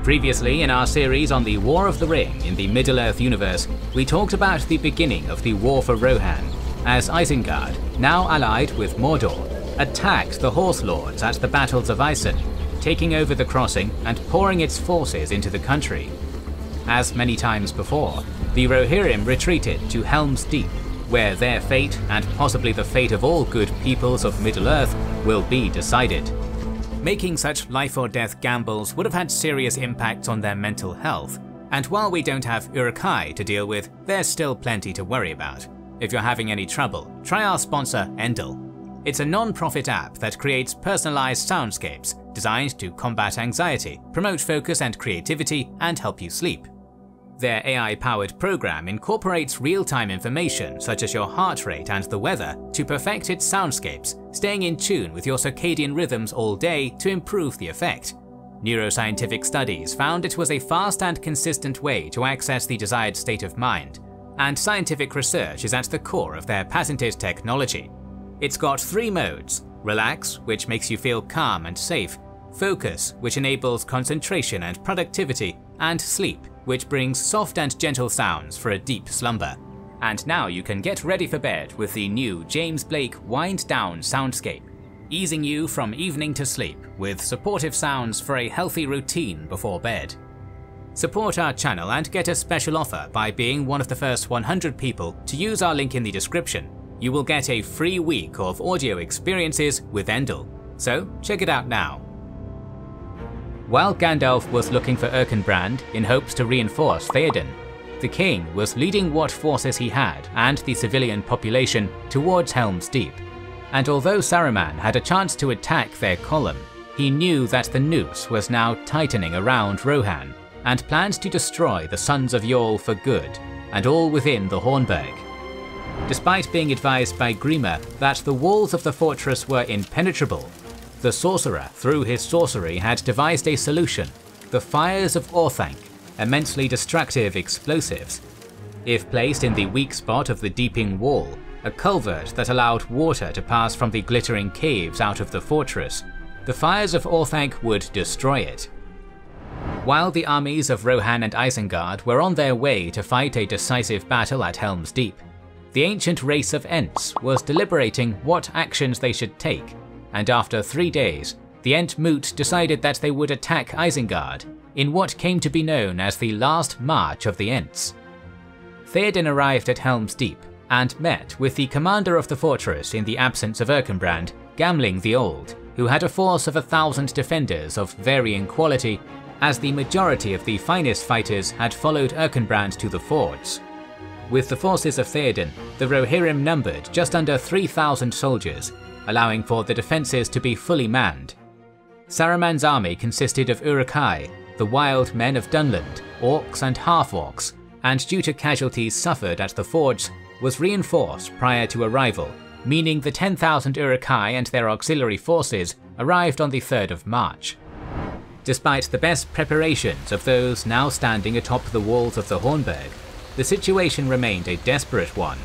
Previously in our series on the War of the Ring in the Middle-earth universe, we talked about the beginning of the War for Rohan, as Isengard, now allied with Mordor, attacked the Horse Lords at the battles of Isen, taking over the crossing and pouring its forces into the country. As many times before, the Rohirrim retreated to Helm's Deep, where their fate, and possibly the fate of all good peoples of Middle-earth, will be decided. Making such life-or-death gambles would have had serious impacts on their mental health, and while we don't have Uruk-hai to deal with, there's still plenty to worry about. If you're having any trouble, try our sponsor Endel. It's a non-profit app that creates personalized soundscapes designed to combat anxiety, promote focus and creativity, and help you sleep. Their AI-powered program incorporates real-time information such as your heart rate and the weather to perfect its soundscapes, staying in tune with your circadian rhythms all day to improve the effect. Neuroscientific studies found it was a fast and consistent way to access the desired state of mind, and scientific research is at the core of their patented technology. It's got 3 modes: Relax, which makes you feel calm and safe, Focus, which enables concentration and productivity, and Sleep, which brings soft and gentle sounds for a deep slumber. And now you can get ready for bed with the new James Blake Wind Down soundscape, easing you from evening to sleep with supportive sounds for a healthy routine before bed. Support our channel and get a special offer by being one of the first 100 people to use our link in the description. You will get a free week of audio experiences with Endel, so check it out now. While Gandalf was looking for Erkenbrand in hopes to reinforce Theoden, the king was leading what forces he had and the civilian population towards Helm's Deep. And although Saruman had a chance to attack their column, he knew that the noose was now tightening around Rohan, and planned to destroy the Sons of Yol for good, and all within the Hornburg. Despite being advised by Grima that the walls of the fortress were impenetrable, the sorcerer, through his sorcery, had devised a solution: the Fires of Orthanc, immensely destructive explosives. If placed in the weak spot of the Deeping Wall, a culvert that allowed water to pass from the glittering caves out of the fortress, the Fires of Orthanc would destroy it. While the armies of Rohan and Isengard were on their way to fight a decisive battle at Helm's Deep, the ancient race of Ents was deliberating what actions they should take, and after 3 days, the Ent Moot decided that they would attack Isengard in what came to be known as the Last March of the Ents. Theoden arrived at Helm's Deep and met with the commander of the fortress in the absence of Erkenbrand, Gamling the Old, who had a force of 1,000 defenders of varying quality, as the majority of the finest fighters had followed Erkenbrand to the fords. With the forces of Theoden, the Rohirrim numbered just under 3,000 soldiers, allowing for the defences to be fully manned. Saruman's army consisted of Uruk-hai, the wild men of Dunland, orcs and half-orcs, and due to casualties suffered at the fords, was reinforced prior to arrival, meaning the 10,000 Uruk-hai and their auxiliary forces arrived on the 3rd of March. Despite the best preparations of those now standing atop the walls of the Hornburg, the situation remained a desperate one,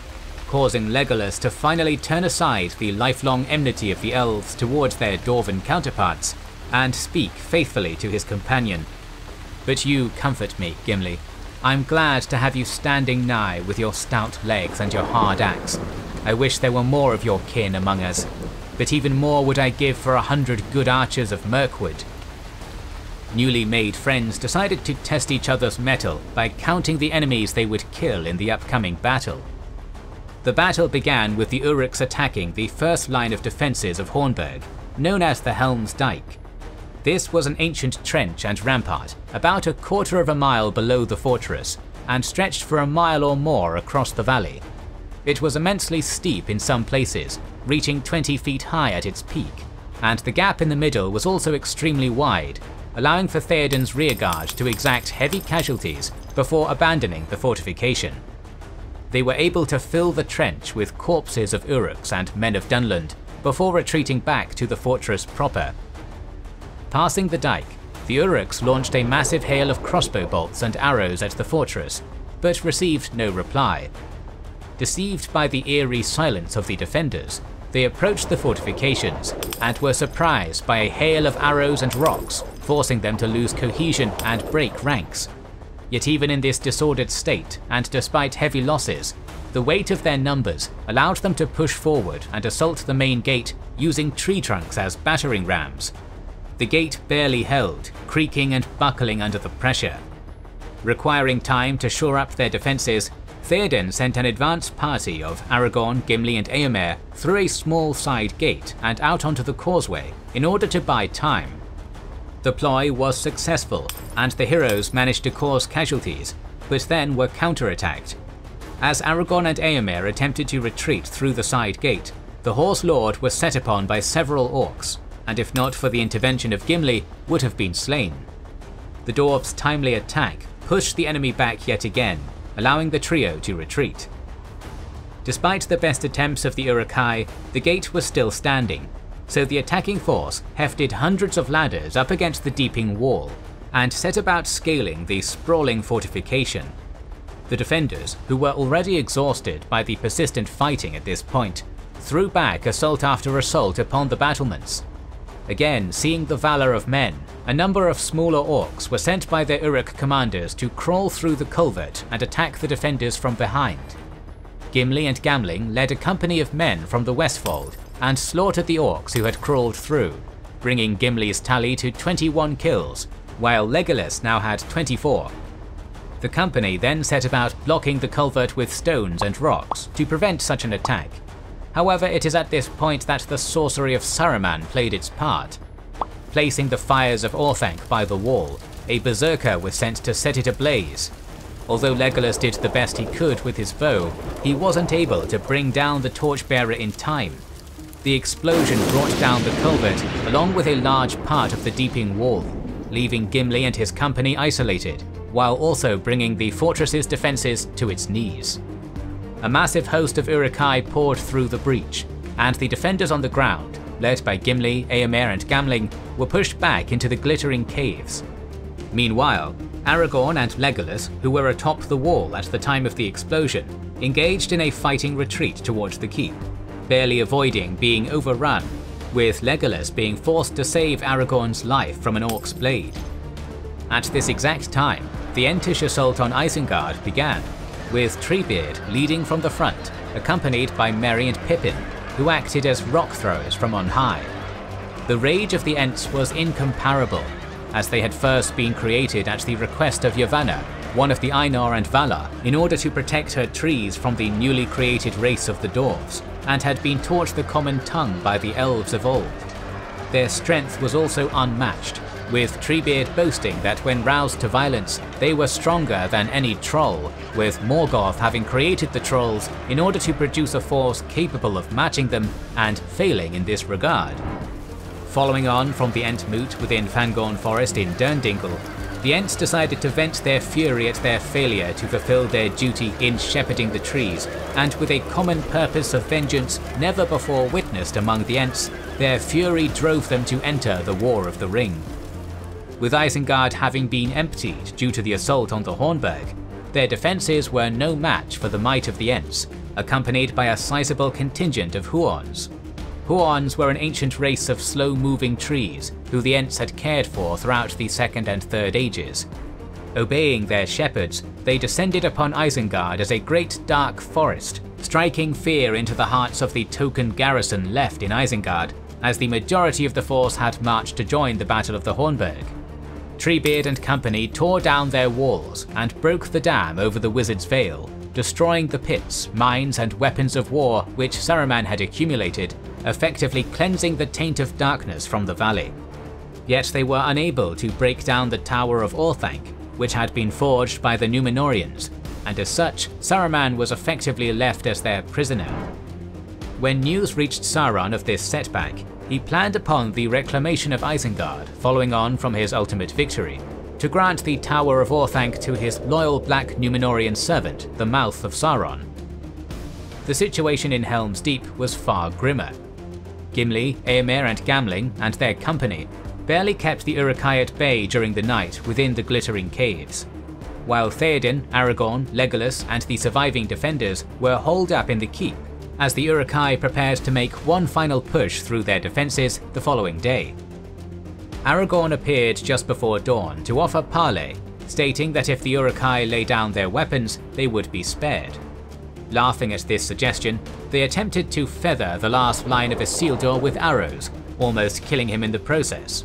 causing Legolas to finally turn aside the lifelong enmity of the elves towards their Dwarven counterparts, and speak faithfully to his companion. "But you comfort me, Gimli. I'm glad to have you standing nigh with your stout legs and your hard axe. I wish there were more of your kin among us, but even more would I give for 100 good archers of Mirkwood." Newly made friends decided to test each other's mettle by counting the enemies they would kill in the upcoming battle. The battle began with the Uruks attacking the first line of defences of Hornburg, known as the Helm's Dyke. This was an ancient trench and rampart, about a quarter of a mile below the fortress, and stretched for a mile or more across the valley. It was immensely steep in some places, reaching 20 feet high at its peak, and the gap in the middle was also extremely wide, allowing for Theoden's rearguard to exact heavy casualties before abandoning the fortification. They were able to fill the trench with corpses of Uruks and men of Dunland before retreating back to the fortress proper. Passing the dike, the Uruks launched a massive hail of crossbow bolts and arrows at the fortress, but received no reply. Deceived by the eerie silence of the defenders, they approached the fortifications and were surprised by a hail of arrows and rocks, forcing them to lose cohesion and break ranks. Yet even in this disordered state, and despite heavy losses, the weight of their numbers allowed them to push forward and assault the main gate using tree trunks as battering rams. The gate barely held, creaking and buckling under the pressure. Requiring time to shore up their defences, Theoden sent an advance party of Aragorn, Gimli and Éomer through a small side gate and out onto the causeway in order to buy time. The ploy was successful, and the heroes managed to cause casualties, but then were counterattacked. As Aragorn and Éomer attempted to retreat through the side gate, the Horse Lord was set upon by several orcs, and if not for the intervention of Gimli, would have been slain. The dwarves' timely attack pushed the enemy back yet again, allowing the trio to retreat. Despite the best attempts of the Uruk-hai, the gate was still standing, so the attacking force hefted hundreds of ladders up against the Deeping Wall, and set about scaling the sprawling fortification. The defenders, who were already exhausted by the persistent fighting at this point, threw back assault after assault upon the battlements. Again, seeing the valour of men, a number of smaller orcs were sent by their Uruk commanders to crawl through the culvert and attack the defenders from behind. Gimli and Gamling led a company of men from the Westfold and slaughtered the orcs who had crawled through, bringing Gimli's tally to 21 kills, while Legolas now had 24. The company then set about blocking the culvert with stones and rocks to prevent such an attack. However, it is at this point that the sorcery of Saruman played its part. Placing the fires of Orthanc by the wall, a berserker was sent to set it ablaze. Although Legolas did the best he could with his bow, he wasn't able to bring down the torchbearer in time. The explosion brought down the culvert along with a large part of the Deeping Wall, leaving Gimli and his company isolated, while also bringing the fortress's defences to its knees. A massive host of Uruk-hai poured through the breach, and the defenders on the ground, led by Gimli, Éomer and Gamling, were pushed back into the glittering caves. Meanwhile, Aragorn and Legolas, who were atop the wall at the time of the explosion, engaged in a fighting retreat towards the keep, barely avoiding being overrun, with Legolas being forced to save Aragorn's life from an orc's blade. At this exact time, the Entish assault on Isengard began, with Treebeard leading from the front, accompanied by Merry and Pippin, who acted as rock throwers from on high. The rage of the Ents was incomparable, as they had first been created at the request of Yavanna, one of the Ainur and Valar, in order to protect her trees from the newly created race of the Dwarves, and had been taught the common tongue by the elves of old. Their strength was also unmatched, with Treebeard boasting that when roused to violence, they were stronger than any troll, with Morgoth having created the trolls in order to produce a force capable of matching them and failing in this regard. Following on from the Entmoot within Fangorn Forest in Durndingle, the Ents decided to vent their fury at their failure to fulfill their duty in shepherding the trees, and with a common purpose of vengeance never before witnessed among the Ents, their fury drove them to enter the War of the Ring. With Isengard having been emptied due to the assault on the Hornburg, their defences were no match for the might of the Ents, accompanied by a sizable contingent of Huorns. Huorns were an ancient race of slow-moving trees who the Ents had cared for throughout the Second and Third Ages. Obeying their shepherds, they descended upon Isengard as a great dark forest, striking fear into the hearts of the token garrison left in Isengard, as the majority of the force had marched to join the Battle of the Hornburg. Treebeard and company tore down their walls and broke the dam over the Wizard's Vale, destroying the pits, mines and weapons of war which Saruman had accumulated, effectively cleansing the taint of darkness from the valley. Yet they were unable to break down the Tower of Orthanc, which had been forged by the Númenóreans, and as such, Saruman was effectively left as their prisoner. When news reached Sauron of this setback, he planned upon the reclamation of Isengard following on from his ultimate victory, to grant the Tower of Orthanc to his loyal Black Númenórean servant, the Mouth of Sauron. The situation in Helm's Deep was far grimmer. Gimli, Éomer and Gamling, and their company, barely kept the Uruk-hai at bay during the night within the glittering caves, while Theoden, Aragorn, Legolas and the surviving defenders were holed up in the keep. as the Uruk-hai prepared to make one final push through their defences the following day. Aragorn appeared just before dawn to offer parley, stating that if the Uruk-hai lay down their weapons, they would be spared. Laughing at this suggestion, they attempted to feather the last line of Isildur with arrows, almost killing him in the process.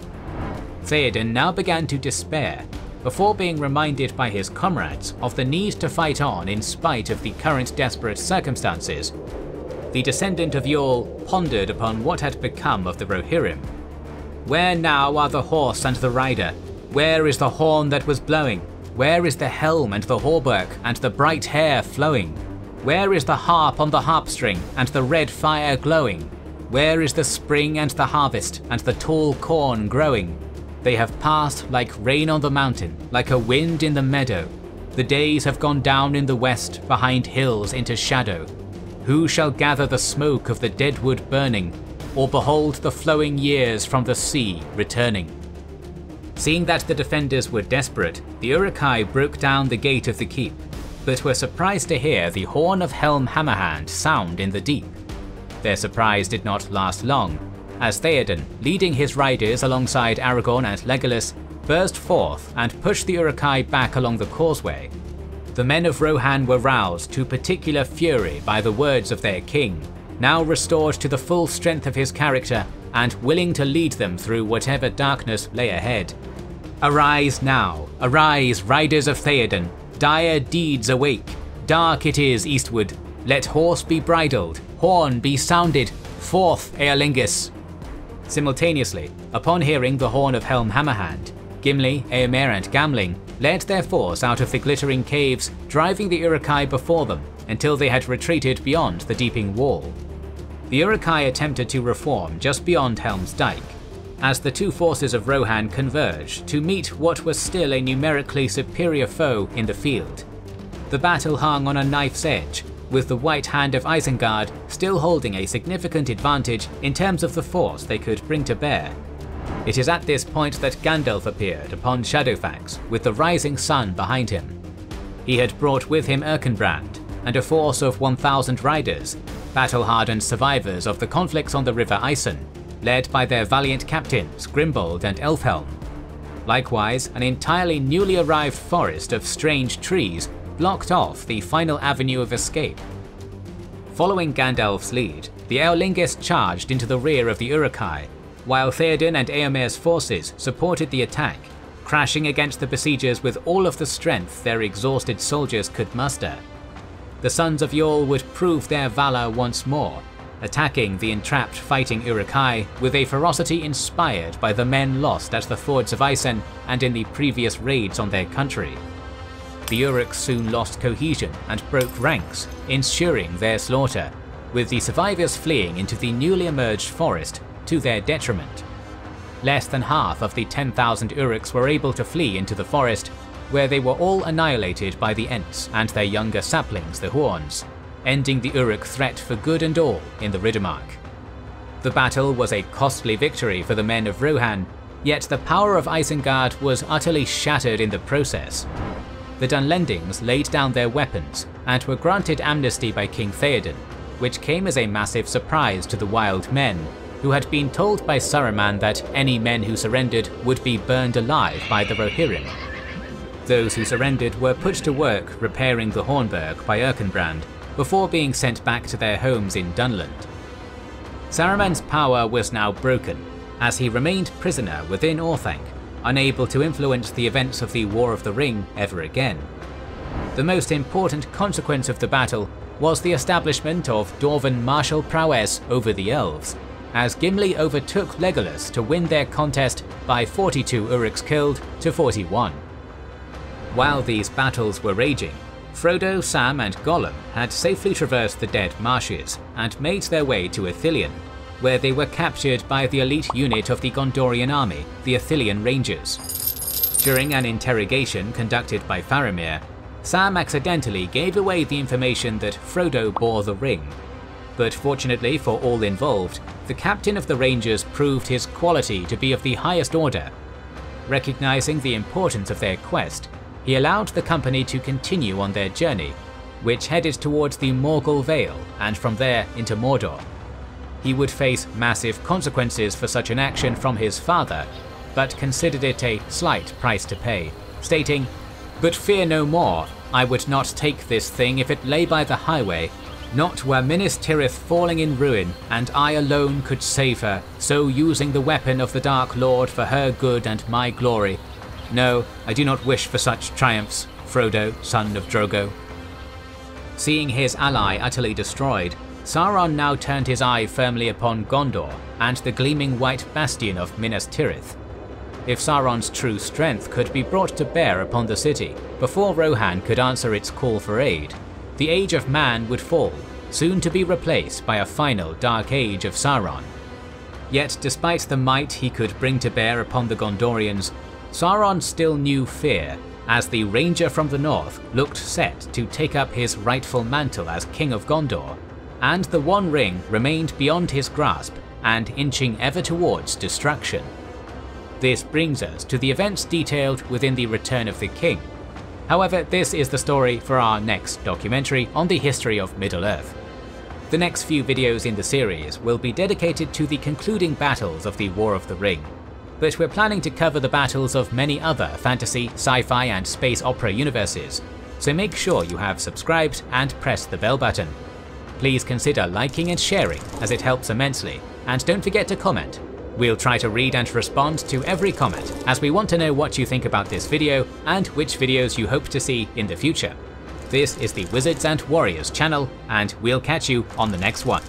Theoden now began to despair, before being reminded by his comrades of the need to fight on in spite of the current desperate circumstances. The descendant of Yul pondered upon what had become of the Rohirrim. Where now are the horse and the rider? Where is the horn that was blowing? Where is the helm and the hauberk and the bright hair flowing? Where is the harp on the harp string and the red fire glowing? Where is the spring and the harvest and the tall corn growing? They have passed like rain on the mountain, like a wind in the meadow. The days have gone down in the west, behind hills into shadow. Who shall gather the smoke of the dead wood burning, or behold the flowing years from the sea returning? Seeing that the defenders were desperate, the Uruk-hai broke down the gate of the keep, but were surprised to hear the horn of Helm Hammerhand sound in the deep. Their surprise did not last long, as Theoden, leading his riders alongside Aragorn and Legolas, burst forth and pushed the Uruk-hai back along the causeway. The men of Rohan were roused to particular fury by the words of their king, now restored to the full strength of his character and willing to lead them through whatever darkness lay ahead. Arise now, arise, riders of Theoden, dire deeds awake. Dark it is eastward, let horse be bridled, horn be sounded, forth Eorlingus! Simultaneously, upon hearing the horn of Helm Hammerhand, Gimli, Eomer and Gamling led their force out of the glittering caves, driving the Uruk-hai before them until they had retreated beyond the Deeping Wall. The Uruk-hai attempted to reform just beyond Helm's Dyke, as the two forces of Rohan converged to meet what was still a numerically superior foe in the field. The battle hung on a knife's edge, with the White Hand of Isengard still holding a significant advantage in terms of the force they could bring to bear. It is at this point that Gandalf appeared upon Shadowfax with the rising sun behind him. He had brought with him Erkenbrand and a force of 1,000 riders, battle-hardened survivors of the conflicts on the River Isen, led by their valiant captains Grimbold and Elfhelm. Likewise, an entirely newly arrived forest of strange trees blocked off the final avenue of escape. Following Gandalf's lead, the Eorlingus charged into the rear of the Uruk-hai, while Theoden and Eomer's forces supported the attack, crashing against the besiegers with all of the strength their exhausted soldiers could muster. The Sons of Yul would prove their valor once more, attacking the entrapped fighting Uruk-hai with a ferocity inspired by the men lost at the fords of Isen and in the previous raids on their country. The Uruks soon lost cohesion and broke ranks, ensuring their slaughter, with the survivors fleeing into the newly emerged forest to their detriment. Less than half of the 10,000 Uruks were able to flee into the forest, where they were all annihilated by the Ents and their younger saplings, the Huorns, ending the Uruk threat for good and all in the Riddermark. The battle was a costly victory for the men of Rohan, yet the power of Isengard was utterly shattered in the process. The Dunlendings laid down their weapons and were granted amnesty by King Theoden, which came as a massive surprise to the Wild Men, who had been told by Saruman that any men who surrendered would be burned alive by the Rohirrim. Those who surrendered were put to work repairing the Hornburg by Erkenbrand, before being sent back to their homes in Dunland. Saruman's power was now broken, as he remained prisoner within Orthanc, unable to influence the events of the War of the Ring ever again. The most important consequence of the battle was the establishment of Dwarven martial prowess over the elves, as Gimli overtook Legolas to win their contest by 42 Uruks killed to 41. While these battles were raging, Frodo, Sam and Gollum had safely traversed the Dead Marshes and made their way to Ithilien, where they were captured by the elite unit of the Gondorian army, the Ithilien Rangers. During an interrogation conducted by Faramir, Sam accidentally gave away the information that Frodo bore the ring. But fortunately for all involved, the captain of the Rangers proved his quality to be of the highest order. Recognizing the importance of their quest, he allowed the company to continue on their journey, which headed towards the Morgul Vale and from there into Mordor. He would face massive consequences for such an action from his father, but considered it a slight price to pay, stating, "But fear no more, I would not take this thing if it lay by the highway. Not were Minas Tirith falling in ruin, and I alone could save her, so using the weapon of the Dark Lord for her good and my glory. No, I do not wish for such triumphs, Frodo, son of Drogo." Seeing his ally utterly destroyed, Sauron now turned his eye firmly upon Gondor and the gleaming white bastion of Minas Tirith. If Sauron's true strength could be brought to bear upon the city before Rohan could answer its call for aid, the Age of Man would fall, soon to be replaced by a final Dark Age of Sauron. Yet despite the might he could bring to bear upon the Gondorians, Sauron still knew fear, as the Ranger from the north looked set to take up his rightful mantle as King of Gondor, and the One Ring remained beyond his grasp and inching ever towards destruction. This brings us to the events detailed within the Return of the King. However, this is the story for our next documentary on the history of Middle-earth. The next few videos in the series will be dedicated to the concluding battles of the War of the Ring, but we're planning to cover the battles of many other fantasy, sci-fi and space opera universes, so make sure you have subscribed and pressed the bell button. Please consider liking and sharing as it helps immensely, and don't forget to comment. We'll try to read and respond to every comment, as we want to know what you think about this video and which videos you hope to see in the future. This is the Wizards and Warriors channel, and we'll catch you on the next one.